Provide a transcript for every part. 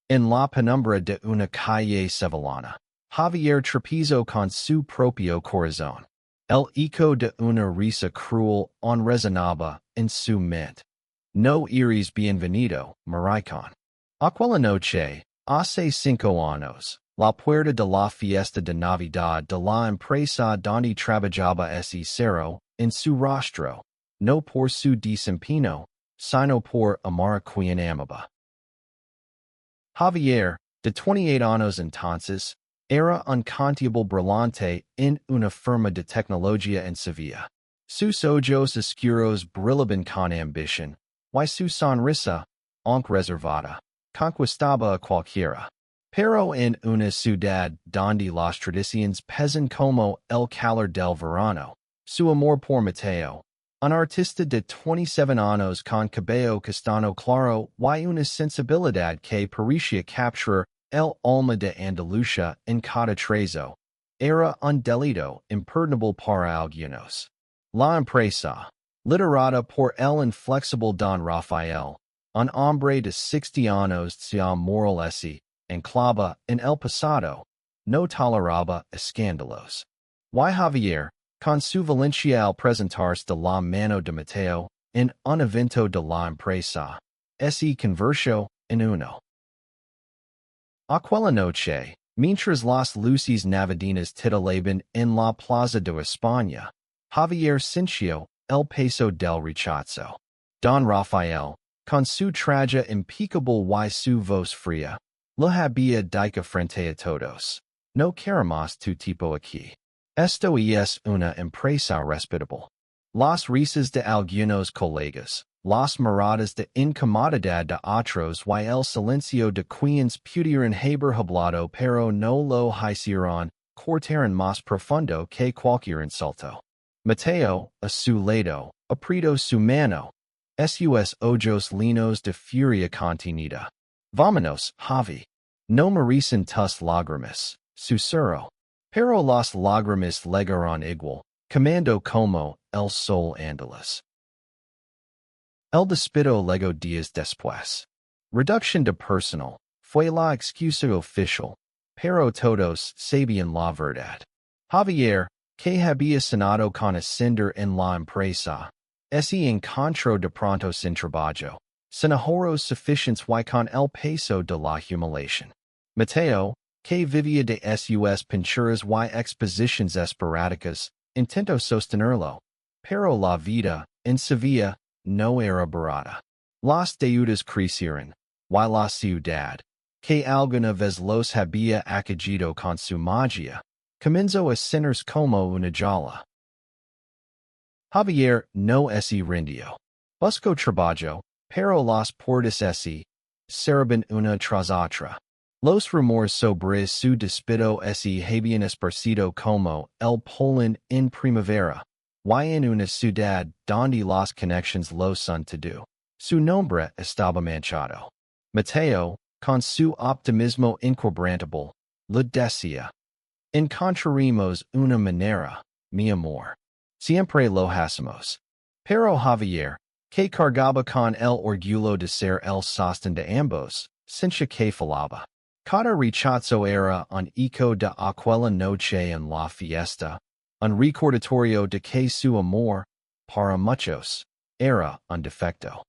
En la penumbra de una calle sevillana, Javier tropezó con su propio corazón. El eco de una risa cruel resonaba en su mente. No eres bienvenido, maricón. Aquella noche, hace 5 años, la puerta de la fiesta de Navidad de la empresa donde trabajaba ese cerró en su rostro, no por su desempeño, sino por amar a quien amaba. Javier, de 28 años entonces, era un contable brillante en una firma de tecnología en Sevilla. Sus ojos oscuros brillaban con ambición, y su sonrisa, aunque reservada, conquistaba a cualquiera. Pero en una ciudad donde las tradiciones pesan como el calor del verano, su amor por Mateo, un artista de 27 años con cabello castaño claro y una sensibilidad que parecía capturar el alma de Andalucía en cada trazo, era un delito imperdonable para algunos. La empresa, liderada por el inflexible Don Rafael, un hombre de 60 años de moral ese, enclava en el pasado, no toleraba escándalos. Y Javier, con su valencia al presentarse de la mano de Mateo en un evento de la empresa, se convirtió en uno. Aquella noche, mientras las luces navideñas titilaban en la plaza de España, Javier sintió el peso del rechazo. Don Rafael, con su traje impecable y su voz fría, le había dicho frente a todos: no queremos tu tipo aquí. Esto es una empresa respetable. Las risas de algunos colegas, las miradas de incomodidad de otros y el silencio de quienes pudieran haber hablado pero no lo hicieron, cortaron más profundo que cualquier insulto. Mateo, a su lado, apretó su mano. Sus ojos llenos de furia contenida. Vámonos, Javi. No merecen tus lágrimas, susurró. Pero las lágrimas llegaron igual, quemando como el sol andaluz. El despido llegó días después. Reducción de personal fue la excusa oficial, pero todos sabían la verdad. Javier, que había cenado con ascender en la empresa, se encontró de pronto sin trabajo, sin ahorros suficientes y con el peso de la humiliación. Mateo, que vivía de sus pinturas y exposiciones esporádicas, intentó sostenerlo, pero la vida, en Sevilla, no era barata. Las deudas crecieron, y la ciudad, que alguna vez los había acogido con su magia, comenzó a cenar como una jaula. Javier no se rindió. Buscó trabajo, pero las puertas se cerraban una tras otra. Los rumores sobre su despido se habían esparcido como el polen en primavera, y en una ciudad donde las conexiones lo son todo, su nombre estaba manchado. Mateo, con su optimismo inquebrantable, le decía: encontraremos una manera, mi amor. Siempre lo hacemos. Pero Javier, que cargaba con el orgullo de ser el sostén de ambos, sentía que falaba. Cada rechazo era un eco de aquella noche en la fiesta, un recordatorio de que su amor, para muchos, era un defecto.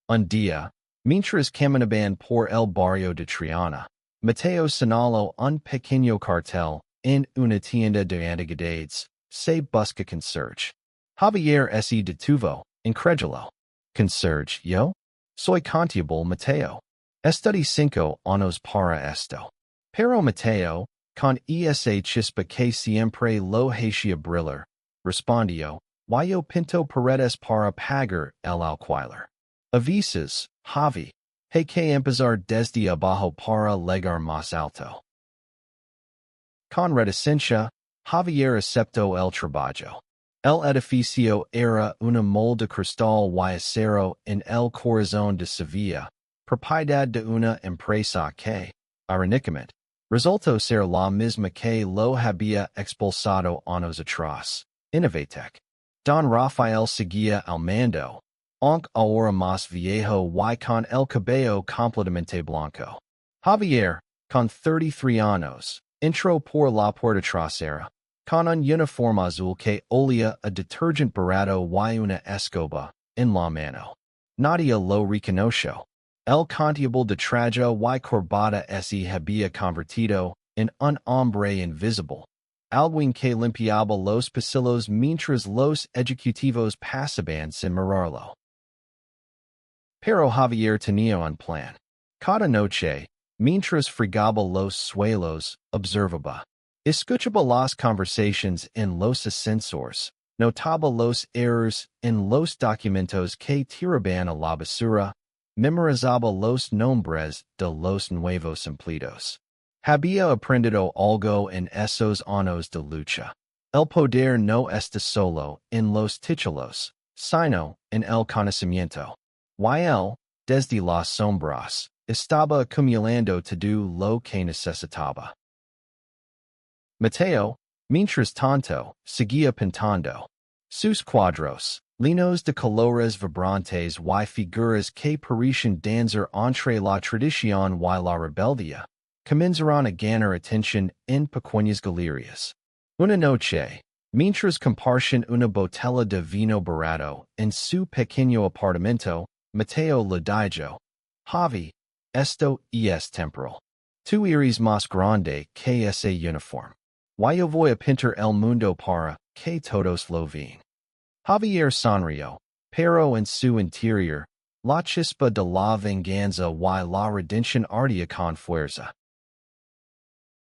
Un día, mientras caminaban por el barrio de Triana, Mateo señaló un pequeño cartel en una tienda de antigüedades: se busca conserje. Javier se detuvo, incrédulo. ¿Conserje yo? Soy contable Mateo. Estudié 5 años para esto. Pero Mateo, con esa chispa que siempre lo hacía brillar, respondió: yo pinto paredes para pagar el alquiler. Avisas, Javi, hay que empezar desde abajo para llegar más alto. Con reticencia, Javier aceptó el trabajo. El edificio era una molde de cristal y acero en el corazón de Sevilla, propiedad de una empresa que, irónicamente, resultó ser la misma que lo había expulsado años atrás, Innovatec. Don Rafael seguía al mando, Aunque ahora más viejo y con el cabello completamente blanco. Javier, con 33 años, entró por la puerta trasera, con un uniforme azul que olía a detergent barato y una escoba en la mano. Nadie lo reconoció. El constable de traje y corbata se había convertido en un hombre invisible, alguien que limpiaba los pasillos mientras los ejecutivos pasaban sin mirarlo. Pero Javier tenía un plan. Cada noche, mientras fregaba los suelos, observaba. Escuchaba las conversations en los ascensores, notaba los errores en los documentos que tiraban a la basura, memorizaba los nombres de los nuevos empleados. Había aprendido algo en esos años de lucha. El poder no está solo en los títulos, sino en el conocimiento. Y él, desde las sombras, estaba acumulando todo lo que necesitaba. Mateo, mientras tanto, seguía pintando. Sus cuadros, llenos de colores vibrantes y figuras que parecían danzar entre la tradición y la rebeldía, comenzaron a ganar atención en pequeñas galerías. Una noche, mientras compartían una botella de vino barato en su pequeño apartamento, Mateo le dijo: Javi, esto es temporal. Tú eres más grande que ese uniforme. Yo voy a pintar el mundo para que todos lo vean. Javier sonrió, pero en su interior, la chispa de la venganza y la redención ardía con fuerza.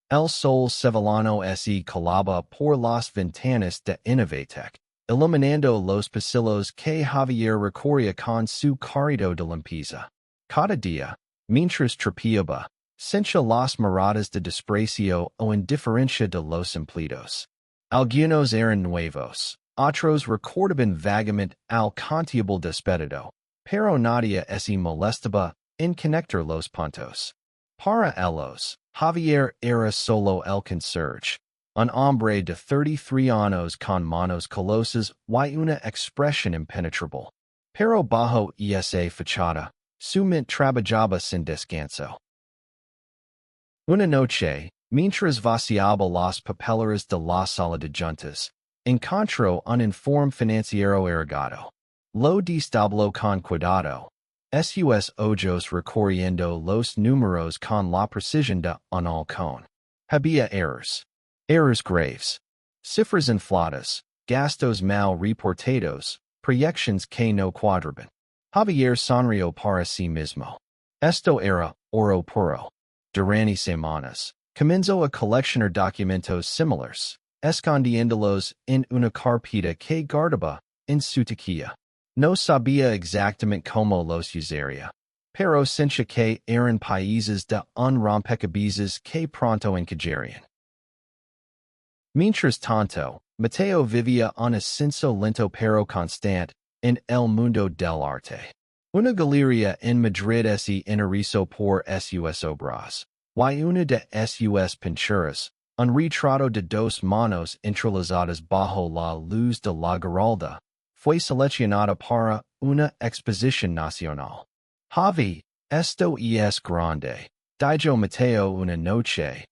El sol sevillano se colaba por las ventanas de Innovatec, iluminando los pasillos que Javier recorría con su carrito de limpieza. Cada día, mientras trapeaba, sentía las miradas de desprecio o indiferencia de los empleados. Algunos eran nuevos, otros recordaban vagamente al constable despedido, pero nadie se molestaba en conectar los puntos. Para ellos, Javier era solo el conserje, un hombre de 33 años con manos colosas y una expresión impenetrable. Pero bajo esa fachada, su mente trabajaba sin descanso. Una noche, mientras vaciaba las papeleras de la sala de juntas, encontró un informe financiero errado. Lo destabló con cuidado. Sus ojos recorriendo los números con la precisión de un halcón. Había errores. Errores graves. Cifras infladas, gastos mal reportados, proyecciones que no cuadraban. Javier sonrió para sí mismo. Esto era oro puro. Durante semanas, comenzó a coleccionar documentos similares, escondiéndolos en una carpeta que guardaba en su taquilla. No sabía exactamente cómo los usaría, pero sentía que eran piezas de un rompecabezas que pronto encajarían. Mientras tanto, Mateo vivía un ascenso lento pero constante en el mundo del arte. Una galería en Madrid se interesó por sus obras, y una de sus pinturas, un retrato de dos manos entrelazadas bajo la luz de la Giralda, fue seleccionada para una exposición nacional. Javi, esto es grande, dijo Mateo una noche,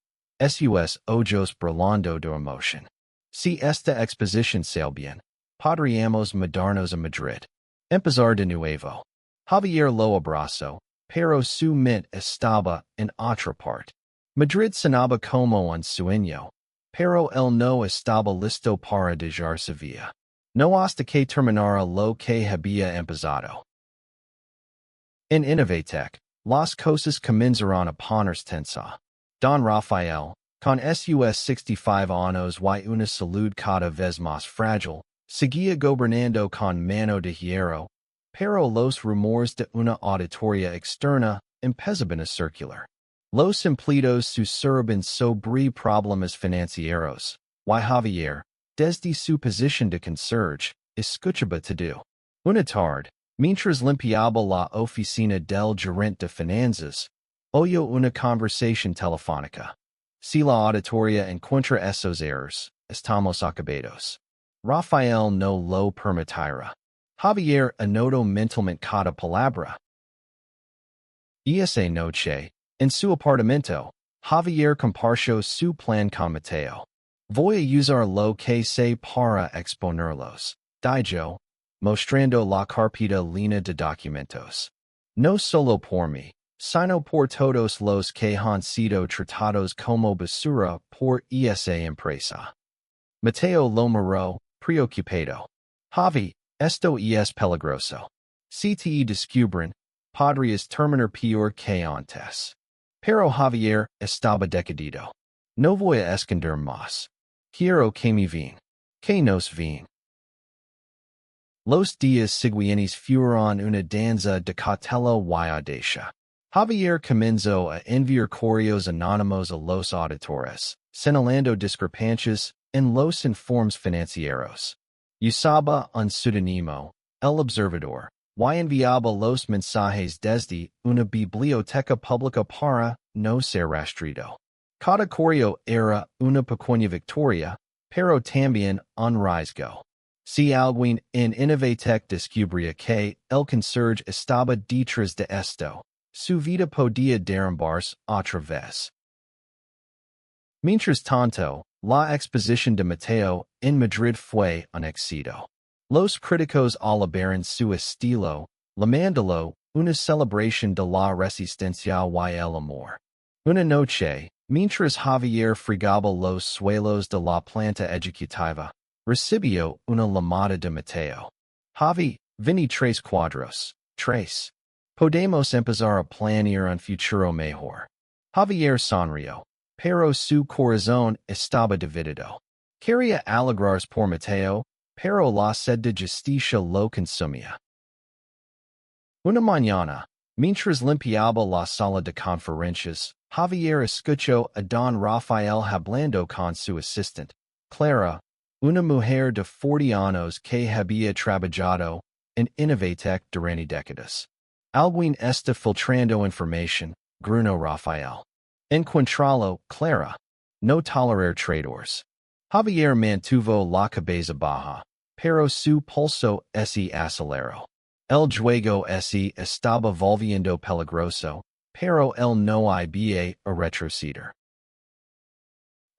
sus ojos brillando de emoción. Si esta exposición sale bien, podríamos mudarnos a Madrid. Empezar de nuevo. Javier lo abrazó, pero su mente estaba en otra parte. Madrid sonaba como un sueño, pero él no estaba listo para dejar Sevilla. No hasta que terminara lo que había empezado. En Innovatec, las cosas comenzaron a ponerse tensa. Don Rafael, con sus 65 años y una salud cada vez más frágil, seguía gobernando con mano de hierro, pero los rumores de una auditoría externa empezaban a circular. Los empleados susurraban sobre problemas financieros, y Javier, desde su posición de conserje, escuchaba todo. Una tarde, mientras limpiaba la oficina del gerente de finanzas, oyó una conversación telefónica. Si la auditoría encuentra esos errores, estamos acabados. Rafael no lo permitirá. Javier anoto mentalmente cada palabra. Esa noche, en su apartamento, Javier compartió su plan con Mateo. Voy a usar lo que sé para exponerlos. Dijo, mostrando la carpeta llena de documentos. No solo por mí, sino por todos los que han sido tratados como basura por esa empresa. Mateo lo miró, preocupado. Javi, esto es peligroso. Si te descubren, podrías terminar peor que antes. Pero Javier estaba decidido. No voy a esconder más. Quiero que me vean. Que nos vean. Los días siguientes fueron una danza de cartela y audacia. Javier comenzó a enviar correos anónimos a los auditores, señalando discrepancias en los informes financieros. Usaba un pseudónimo, El Observador, y enviaba los mensajes desde una biblioteca pública para no ser rastreado. Cada correo era una pequeña victoria, pero también un riesgo. Si alguien en Innovatec descubría que el conserje estaba detrás de esto, su vida podía derrumbarse otra vez. Mientras tanto, la exposición de Mateo en Madrid fue un éxito. Los críticos alabaron su estilo, llamándolo una celebración de la resistencia y el amor. Una noche, mientras Javier fregaba los suelos de la planta ejecutiva, recibió una llamada de Mateo. Javi, 23 cuadros. 3. Podemos empezar a planear un futuro mejor. Javier sonrió, pero su corazón estaba dividido. Quería alegrarse por Mateo, pero la sed de justicia lo consumía. Una mañana, mientras limpiaba la sala de conferencias, Javier escuchó a don Rafael hablando con su asistente, Clara, una mujer de 40 años que había trabajado en Innovatec durante décadas. Alguien está filtrando información, gruñó Rafael. Encuéntralo, Clara. No tolerar traidores. Javier mantuvo la cabeza baja, pero su pulso se aceleró. El juego se estaba volviendo peligroso, pero él no había a retroceder.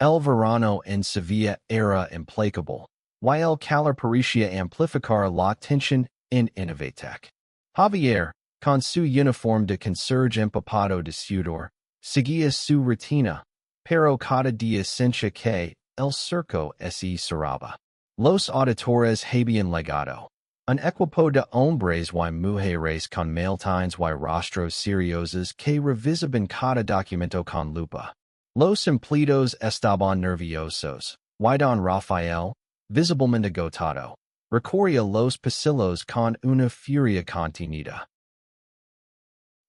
El verano en Sevilla era implacable, y el calor parecía amplificar la tensión en Innovatec. Javier, con su uniforme de conserje empapado de sudor, seguía su rutina, pero cada día sentía que el cerco se cerraba. Los auditores habían llegado. Un equipo de hombres y mujeres con maletines y rostros seriosos que revisaban cada documento con lupa. Los empleados estaban nerviosos, y don Rafael, visiblemente agotado, recorría los pasillos con una furia contenida.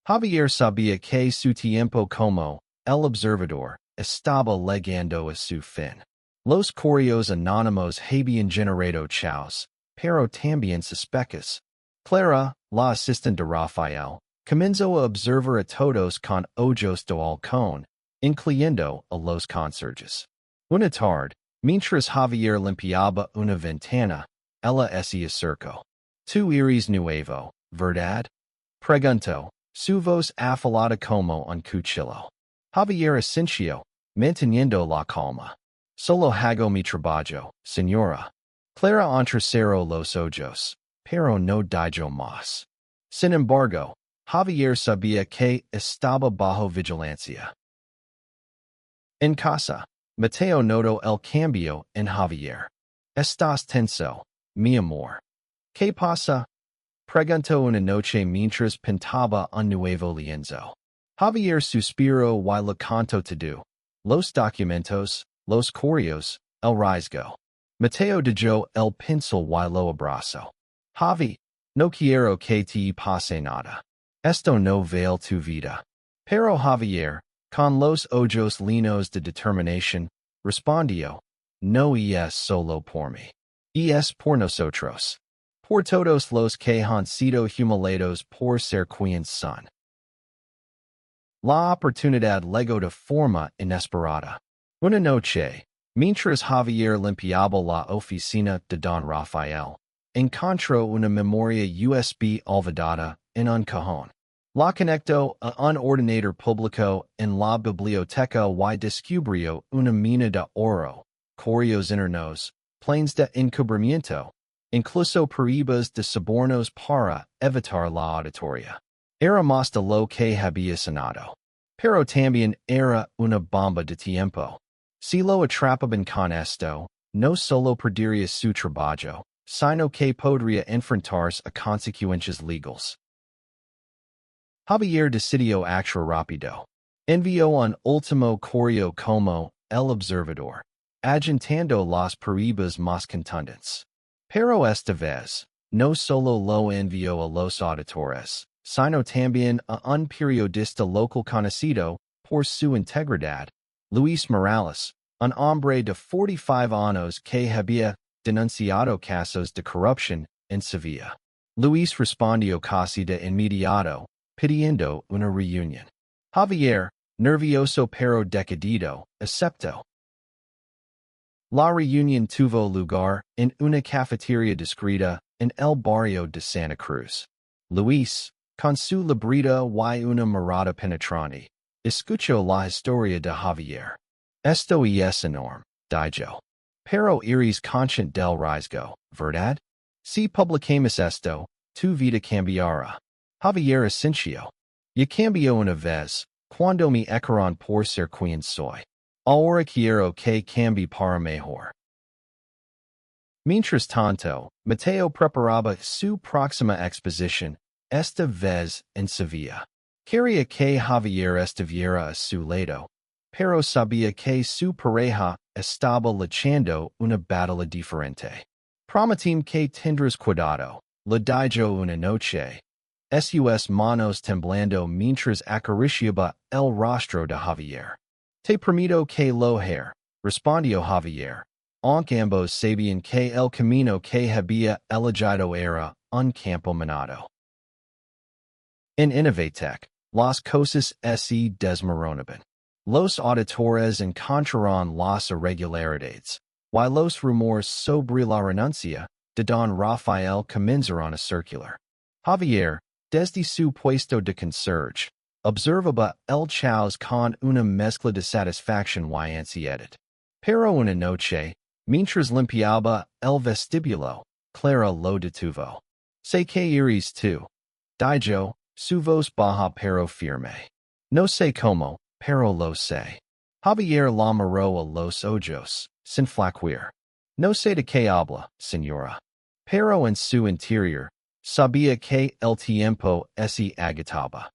Javier sabía que su tiempo como el observador estaba llegando a su fin. Los correos anónimos habían generado chaos, pero también sospechas. Clara, la asistente de Rafael, comenzó a observar a todos con ojos de halcón, incluyendo a los conserjes. Una tarde, mientras Javier limpiaba una ventana, ella se acercó. Tú eres nuevo, ¿verdad? Preguntó, su voz afilada como un cuchillo. Javier asintió, manteniendo la calma. Solo hago mi trabajo, señora. Clara entrecerró los ojos, pero no dijo más. Sin embargo, Javier sabía que estaba bajo vigilancia. En casa, Mateo notó el cambio en Javier. Estás tenso, mi amor. ¿Qué pasa? Preguntó una noche mientras pintaba un nuevo lienzo. Javier suspiró y le contó todo. Los documentos, los correos, el riesgo. Mateo dejó el pincel y lo abrazó. Javi, no quiero que te pase nada. Esto no vale tu vida. Pero Javier, con los ojos llenos de determinación, respondió, no es solo por mí. Es por nosotros. Por todos los que han sido humiliados por ser quienes son. La oportunidad llegó de forma inesperada. Una noche, mientras Javier limpiaba la oficina de don Rafael, encontro una memoria USB olvidada en un cajón. La conecto a un ordenador público en la biblioteca y descubrió una mina de oro, correos internos, planes de encubrimiento, incluso pruebas de sobornos para evitar la auditoría. Era más de lo que había sonado. Pero también era una bomba de tiempo. Si lo atrapaban con esto, no solo perdería su trabajo, sino que podría enfrentarse a consecuencias legales. Javier decidió actuar rápido. Envió un último correo como el observador, agentando las pruebas más contundentes. Pero esta vez, no solo lo envió a los auditores, sino también a un periodista local conocido por su integridad, Luis Morales, un hombre de 45 años que había denunciado casos de corrupción en Sevilla. Luis respondió casi de inmediato, pidiendo una reunión. Javier, nervioso pero decidido, aceptó. La reunión tuvo lugar en una cafetería discreta en el barrio de Santa Cruz. Luis, con su libreta y una mirada penetrante, escuchó la historia de Javier. Esto es enorme, dijo. Pero eres consciente del riesgo, ¿verdad? Si publicamos esto, tu vida cambiará. Javier asintió. Ya cambió una vez, cuando me echaron por ser quien soy. Ahora quiero que cambie para mejor. Mientras tanto, Mateo preparaba su próxima exposición, esta vez en Sevilla. Quería que Javier estuviera a su lado, pero sabía que su pareja estaba luchando una batalla diferente. Prometim que tendrás cuidado, le dijo una noche. Sus manos temblando mientras acariciaba el rostro de Javier. Te prometo que lo haré, respondió Javier, aunque ambos sabían que el camino que había elegido era un campo minado. En Innovatec, las cosas se desmoronaban. Los auditores encontraron las irregularidades, y los rumores sobre la renuncia de Don Rafael comenzaron a circular. Javier, desde su puesto de conserje, observaba el caos con una mezcla de satisfacción y ansiedad. Pero una noche, mientras limpiaba el vestíbulo, Clara lo detuvo. Sé que eres tú, dijo, su voz baja pero firme. No sé cómo, pero lo sé. Javier la miró a los ojos, sin flaquear. No sé de qué habla, señora. Pero en su interior, sabía que el tiempo se agitaba.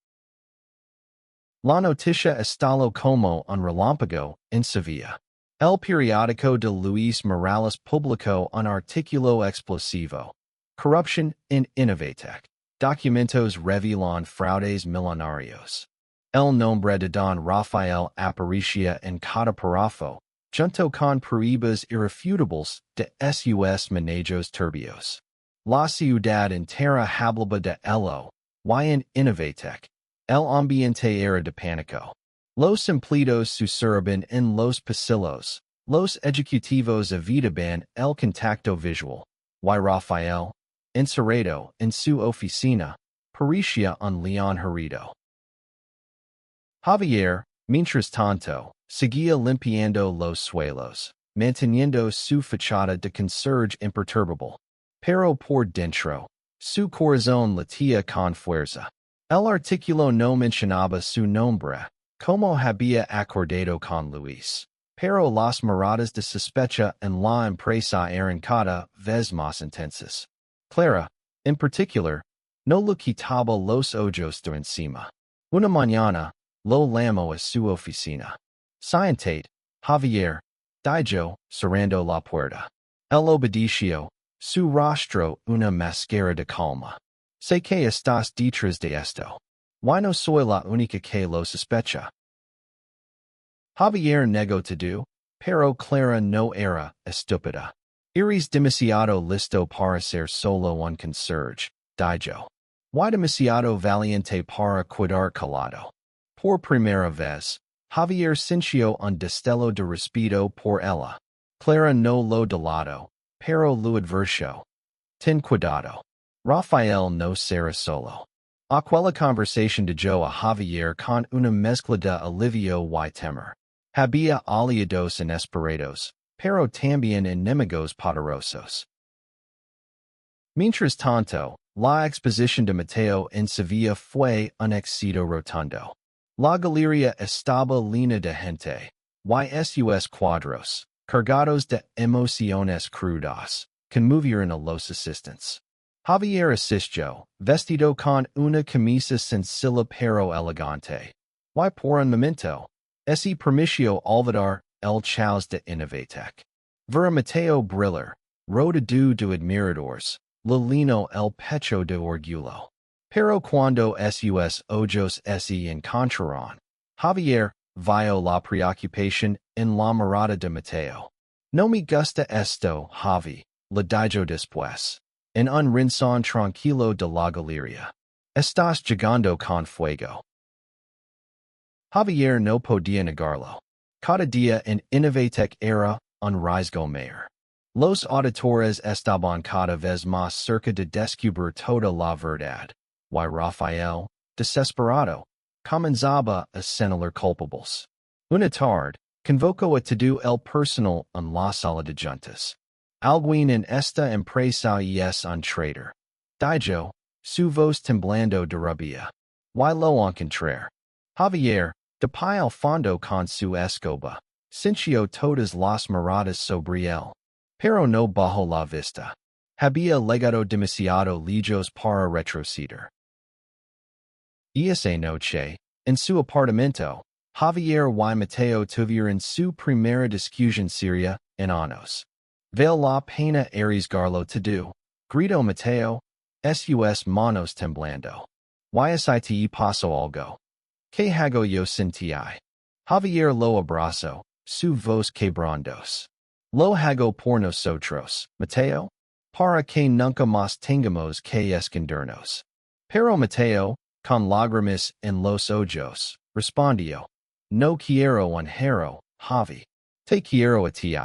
La noticia estalló como un relámpago en Sevilla. El periódico de Luis Morales publicó un artículo explosivo. Corrupción en Innovatec. Documentos revelan fraudes millonarios. El nombre de Don Rafael aparecía en cada párrafo, junto con pruebas irrefutables de sus manejos turbios. La ciudad entera hablaba de ello, y en Innovatec, el ambiente era de pánico. Los empleados susurraban en los pasillos, los ejecutivos evitaban el contacto visual, y Rafael, encerrado en su oficina, parecía un león herido. Javier, mientras tanto, seguía limpiando los suelos, manteniendo su fachada de conserje imperturbable. Pero por dentro, su corazón latía con fuerza. El artículo no mencionaba su nombre, como había acordado con Luis. Pero las miradas de sospecha en la empresa eran cada vez más intensas. Clara, en particular, no le quitaba los ojos de encima. Una mañana, lo llamó a su oficina. Siéntate, Javier, dijo, cerrando la puerta. El obedeció, su rostro una máscara de calma. Sé que estás detrás de esto. Y no soy la única que lo sospecha. Javier negó todo, pero Clara no era estúpida. Eres demasiado listo para ser solo un conserje, dijo. Y demasiado valiente para quedar calado. Por primera vez, Javier sintió un destello de respeto por ella. Clara no lo delató, pero lo advirtió. Ten cuidado. Rafael no será solo. Aquella conversación de yo a Javier con una mezcla de alivio y temor. Había aliados inesperados, pero también enemigos poderosos. Mientras tanto, la exposición de Mateo en Sevilla fue un éxito rotundo. La galería estaba llena de gente, y cuadros, cargados de emociones crudas, conmovieron a los asistentes. Javier asistió, vestido con una camisa sencilla pero elegante. Y por un momento, ese permitió olvidar el chaos de Innovatec. Ver a Mateo brillar, rodeado de admiradores, lino el pecho de orgullo. Pero cuando sus ojos se encontraron, Javier vio la preocupación en la mirada de Mateo. No me gusta esto, Javi, le dijo después. En un rincón tranquilo de la galería. Estás llegando con fuego. Javier no podía negarlo. Cada día en Innovatec era un riesgo mayor. Los auditores estaban cada vez más cerca de descubrir toda la verdad. Y Rafael, desesperado, comenzaba a señalar culpables. Una tarde, convocó a todo el personal en la sala de juntas. Alguien en esta empresa es un traitor. Dijo, su voz temblando de rabia. Y lo encontrar. Javier, de pie al fondo con su escoba, sintió todas las miradas sobre él. Pero no bajó la vista. Había legado demasiado lejos para retroceder. Esa noche, en su apartamento, Javier y Mateo tuvieron su primera discusión seria en años. Vale la pena arriesgarlo todo, gritó Mateo, sus manos temblando. Y pasó algo. Que hago yo sin ti? Javier lo abrazó, su voz quebrantos. Lo hago por nosotros, Mateo, para que nunca más tengamos que escondernos. Pero Mateo, con lágrimas en los ojos, respondió, no quiero un hero, Javi. Te quiero a ti.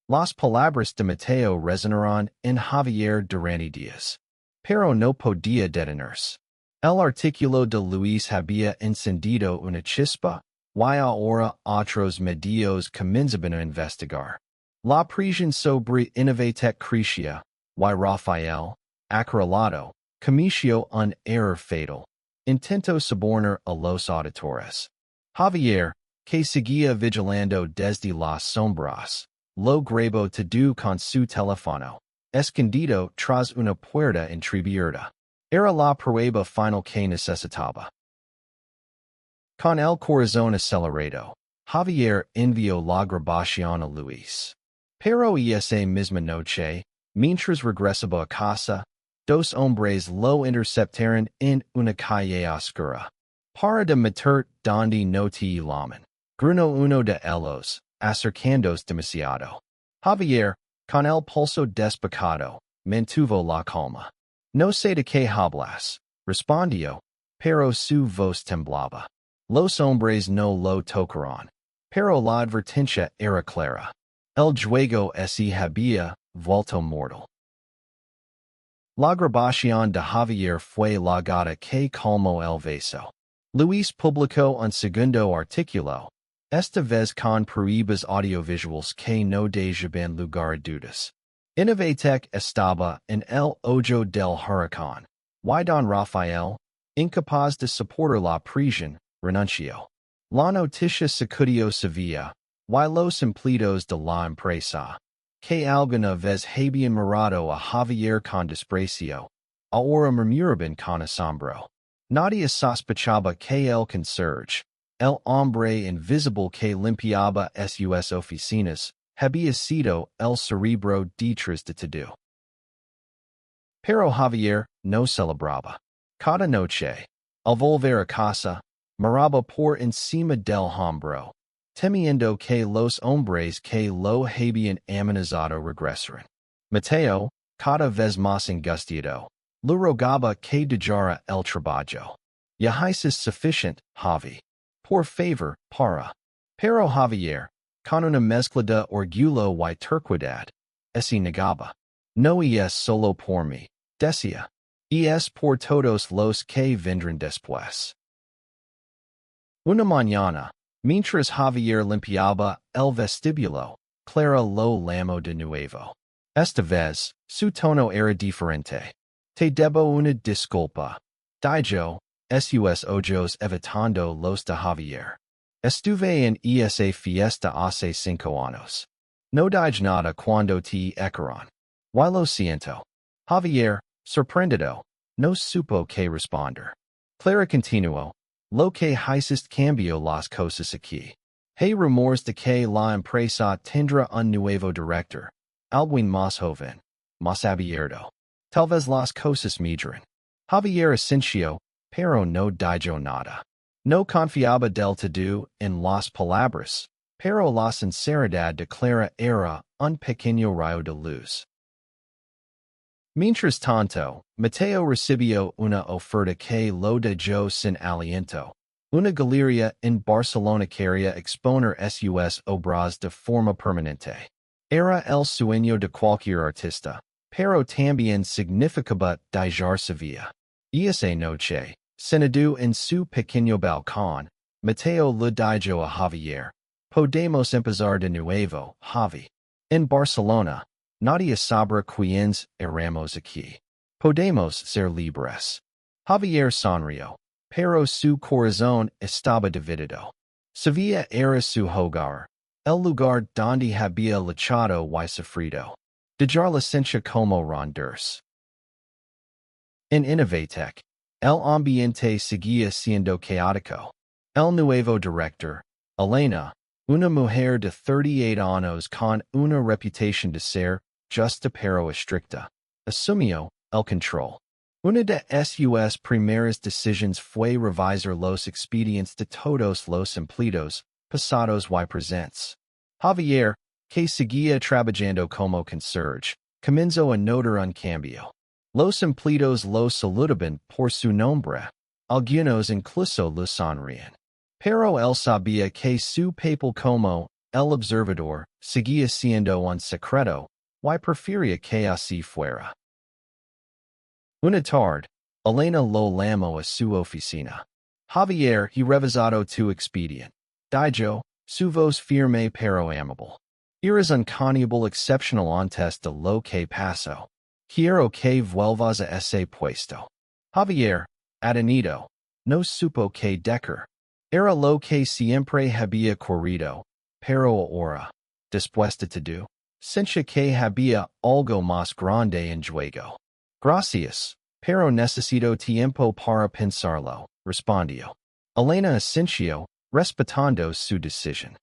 Las palabras de Mateo resonaron en Javier durante días. Pero no podía detenerse. El artículo de Luis había encendido una chispa, y ahora otros medios comenzaban a investigar. La presión sobre Innovatec crecía, y Rafael, acorralado, cometió un error fatal. Intentó sobornar a los auditores. Javier, que seguía vigilando desde las sombras, lo grabó todo con su teléfono, escondido tras una puerta entreabierta. Era la prueba final que necesitaba. Con el corazón acelerado, Javier envió la grabación a Luis. Pero esa misma noche, mientras regresaba a casa, dos hombres lo interceptaron en una calle oscura. Para de meter donde no te llaman. Gruñó uno de ellos, acercándose demasiado. Javier, con el pulso despejado, mantuvo la calma. No sé de qué hablas, respondió, pero su voz temblaba. Los hombres no lo tocaron, pero la advertencia era clara. El juego se había vuelto mortal. La grabación de Javier fue la gota que colmó el vaso. Luis publicó un segundo artículo, esta vez con pruebas audiovisuales que no dejaban lugar a dudas. Innovatec estaba en el ojo del huracán. Y don Rafael, incapaz de soportar la presión, renunció. La noticia sacudió Sevilla, y los empleados de la empresa, que alguna vez habían mirado a Javier con desprecio, ahora murmuraban con asombro. Nadie sospechaba que el conserje, el hombre invisible que limpiaba sus oficinas, había sido el cerebro detrás de todo. Pero Javier no celebraba. Cada noche, al volver a casa, miraba por encima del hombro, temiendo que los hombres que lo habían amenazado regresaran. Mateo, cada vez más angustiado, le rogaba que dejara el trabajo. Ya es suficiente, Javi. Por favor, para. Pero Javier, con una mezcla de orgullo y terquedad, se negaba. No es solo por mí, decía. Es por todos los que vendrán después. Una mañana, mientras Javier limpiaba el vestíbulo, Clara lo llamó de nuevo. Esta vez, su tono era diferente. Te debo una disculpa. Dijo, sus ojos evitando los de Javier. Estuve en esa fiesta hace 5 años. No dije nada cuando te echaron. Y lo siento. Javier, sorprendido, no supo qué responder. Clara continuó. Lo que hiciste cambió las cosas aquí. Hay rumores de que la empresa tendrá un nuevo director. Alguien más joven, más abierto. Tal vez las cosas mejoren. Javier asintió, pero no dijo nada. No confiaba del todo en las palabras, pero la sinceridad de Clara era un pequeño rayo de luz. Mientras tanto, Mateo recibió una oferta que lo dejó sin aliento. Una galería en Barcelona quería exponer sus obras de forma permanente. Era el sueño de cualquier artista, pero también significaba dejar Sevilla. Esa noche, sentado en su pequeño balcón, Mateo le dijo a Javier, podemos empezar de nuevo, Javi. En Barcelona, nadie sabrá quiénes éramos aquí. Podemos ser libres. Javier sonrió, pero su corazón estaba dividido. Sevilla era su hogar, el lugar donde había luchado y sufrido. Dejar la ciencia como rendirse. En Innovatec, el ambiente seguía siendo caótico. El nuevo director, Elena, una mujer de 38 años con una reputación de ser justa pero estricta, asumió el control. Una de sus primeras decisiones fue revisar los expedientes de todos los empleados, pasados y presentes. Javier, que seguía trabajando como conserje, comenzó a notar un cambio. Los empleados lo saludaban por su nombre, algunos incluso le sonrían. Pero él sabía que su papel como el observador seguía siendo un secreto, y prefería que así fuera. Una tarde, Elena lo llamó a su oficina. Javier, he revisado tu expediente. Dijo, su voz firme pero amable. Eres un constable excepcional antes de lo que pasó. Quiero que vuelvas a ese puesto. Javier, atenido, no supo qué decir. Era lo que siempre había corrido, pero ahora, después de todo, sentía que había algo más grande en juego. Gracias, pero necesito tiempo para pensarlo, respondió. Elena asintió, respetando su decisión.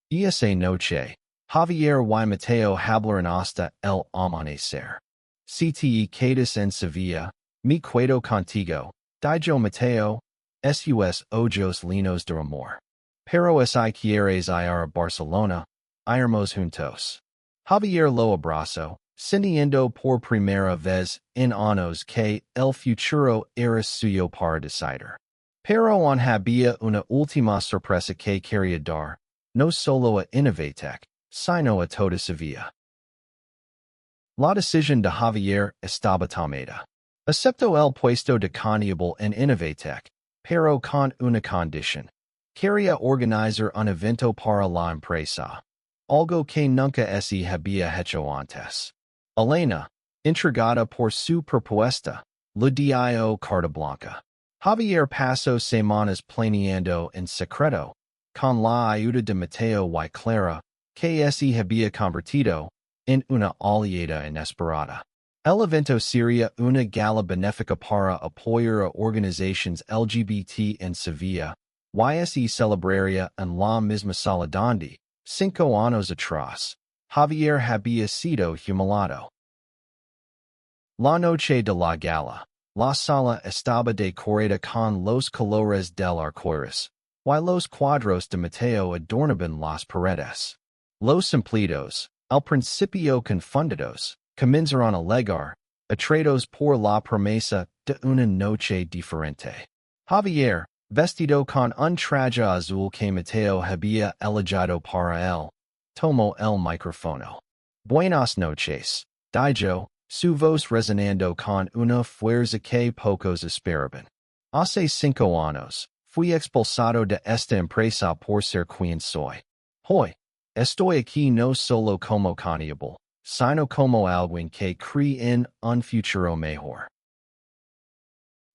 Esa noche, Javier y Mateo hablaron hasta el amanecer. Si te quedas en Sevilla, me quedo contigo, dijo Mateo, sus ojos llenos de amor. Pero si quieres ir a Barcelona, iremos juntos. Javier lo abrazó, sintiendo por primera vez en años que el futuro era suyo para decidir. Pero aún había una última sorpresa que quería dar, no solo a Innovatec, sino a toda Sevilla. La decisión de Javier estaba tomada. Aceptó el puesto de constable en Innovatec, pero con una condición. Quería organizar un evento para la empresa, algo que nunca se había hecho antes. Elena, intrigada por su propuesta, le dio carta blanca. Javier pasó semanas planeando en secreto, con la ayuda de Mateo y Clara, que se había convertido en una aliada inesperada. El evento sería una gala benéfica para apoyar a organizaciones LGBT en Sevilla, y se celebraría en la misma sala donde, 5 años atrás, Javier había sido humillado. La noche de la gala, la sala estaba decorada con los colores del arcoíris, y los cuadros de Mateo adornaban las paredes. Los empleados, al principio confundidos, comenzaron a llegar, atraídos por la promesa de una noche diferente. Javier, vestido con un traje azul que Mateo había elegido para él, tomó el micrófono. Buenas noches. Dijo, su voz resonando con una fuerza que pocos esperaban. Hace 5 años, fui expulsado de esta empresa por ser quien soy. Hoy, estoy aquí no solo como cannibal, sino como alguien que cree en un futuro mejor.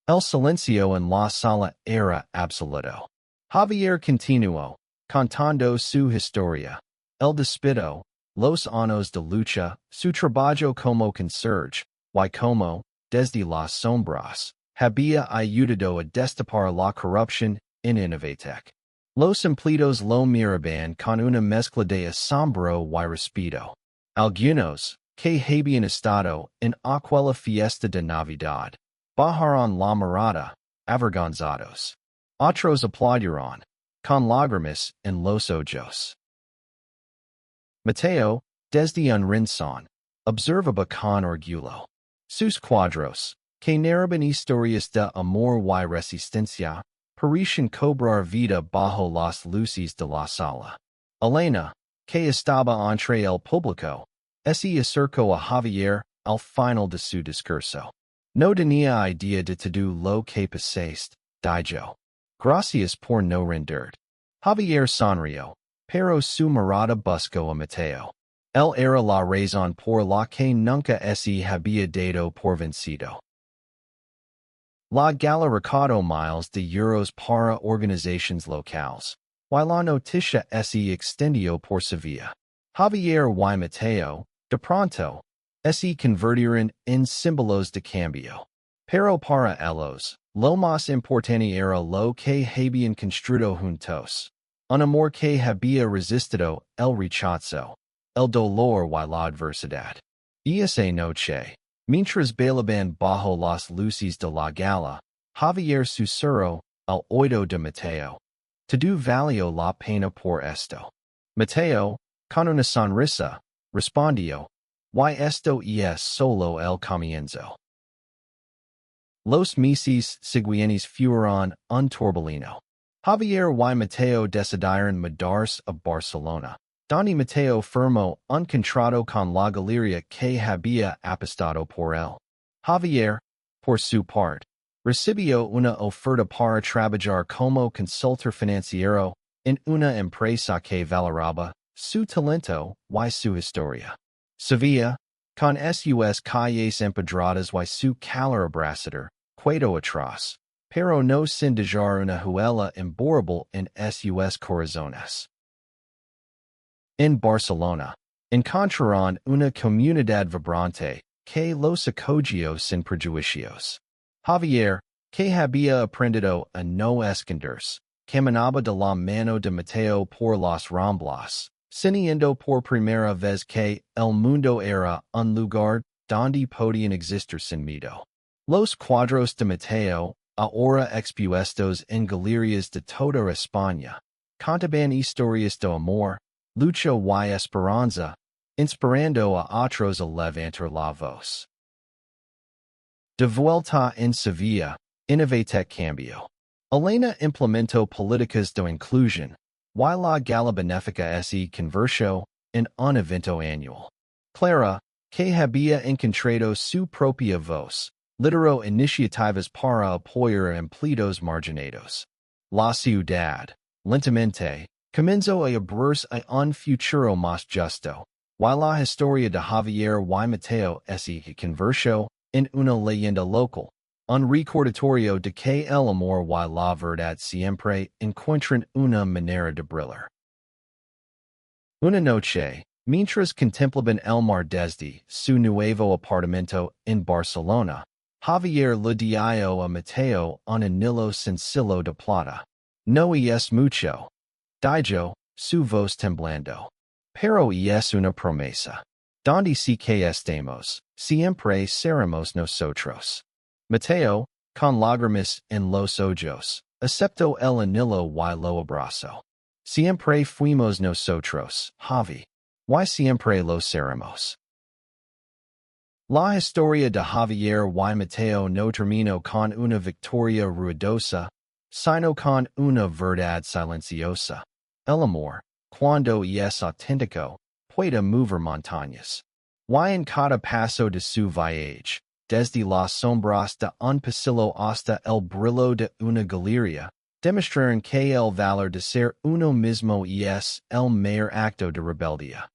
El silencio en la sala era absoluto. Javier continuó, contando su historia. El despido, los años de lucha, su trabajo como conserje, y como, desde las sombras, había ayudado a destapar la corrupción en Innovatec. Los empleados lo miraban con una mezcla de asombro y respeto. Algunos, que habían estado en aquella fiesta de Navidad, bajaron la mirada, avergonzados. Otros aplaudieron, con lágrimas en los ojos. Mateo, desde un rincón, observaba con orgullo. Sus cuadros, que narraban historias de amor y resistencia, parecían cobrar vida bajo las luces de la sala. Elena, que estaba entre el público, se acercó a Javier al final de su discurso. No tenía idea de todo lo que pasaste, dijo. Gracias por no rendirte. Javier sonrió, pero su mirada buscó a Mateo. Él era la razón por la que nunca se había dado por vencido. La gala recaudó miles de euros para organizaciones locales, y la noticia se extendió por Sevilla. Javier y Mateo, de pronto, se convirtieron en símbolos de cambio. Pero para ellos, lo más importante era lo que habían construido juntos. Un amor que había resistido el rechazo, el dolor y la adversidad. Y esa noche, mientras bailaban bajo las luces de la gala, Javier susurró al oído de Mateo. Todo valió la pena por esto. Mateo, con una sonrisa, respondió, y esto es solo el comienzo. Los meses siguientes fueron un torbellino. Javier y Mateo decidieron mudarse a Barcelona, donde Mateo firmó un contrato con la galería que había apostado por él. Javier, por su parte, recibió una oferta para trabajar como consultor financiero en una empresa que valoraba su talento y su historia. Sevilla, con sus calles empedradas y su calor abrasador, quedó atrás, pero no sin dejar una huella imborrable en sus corazones. En Barcelona, encontraron una comunidad vibrante que los acogió sin prejuicios. Javier, que había aprendido a no esconderse, caminaba de la mano de Mateo por las Ramblas, sintiendo por primera vez que el mundo era un lugar donde podían existir sin miedo. Los cuadros de Mateo, ahora expuestos en galerías de toda España, contaban historias de amor, lucha y esperanza, inspirando a otros a levantar la voz. De vuelta en Sevilla, Innovatec cambió. Elena implementó políticas de inclusión, y la gala benéfica se convirtió en un evento anual. Clara, que había encontrado su propia voz, lideró iniciativas para apoyar a empleados marginados. La ciudad, lentamente, comenzó a abrirse a un futuro más justo, y la historia de Javier y Mateo se convirtió en una leyenda local, un recordatorio de que el amor y la verdad siempre encuentran una manera de brillar. Una noche, mientras contemplaban el mar desde su nuevo apartamento en Barcelona, Javier le dio a Mateo un anillo sencillo de plata. No es mucho, dijo, su voz temblando. Pero es una promesa. Donde sí que estemos, siempre seremos nosotros. Mateo, con lágrimas en los ojos, aceptó el anillo y lo abrazó. Siempre fuimos nosotros, Javi. Y siempre lo seremos. La historia de Javier y Mateo no terminó con una victoria ruidosa, sino con una verdad silenciosa. El amor, cuando es auténtico, pueda mover montañas. Y en cada paso de su viaje, desde las sombras de un pasillo hasta el brillo de una galería, demostraron que el valor de ser uno mismo es el mayor acto de rebeldía.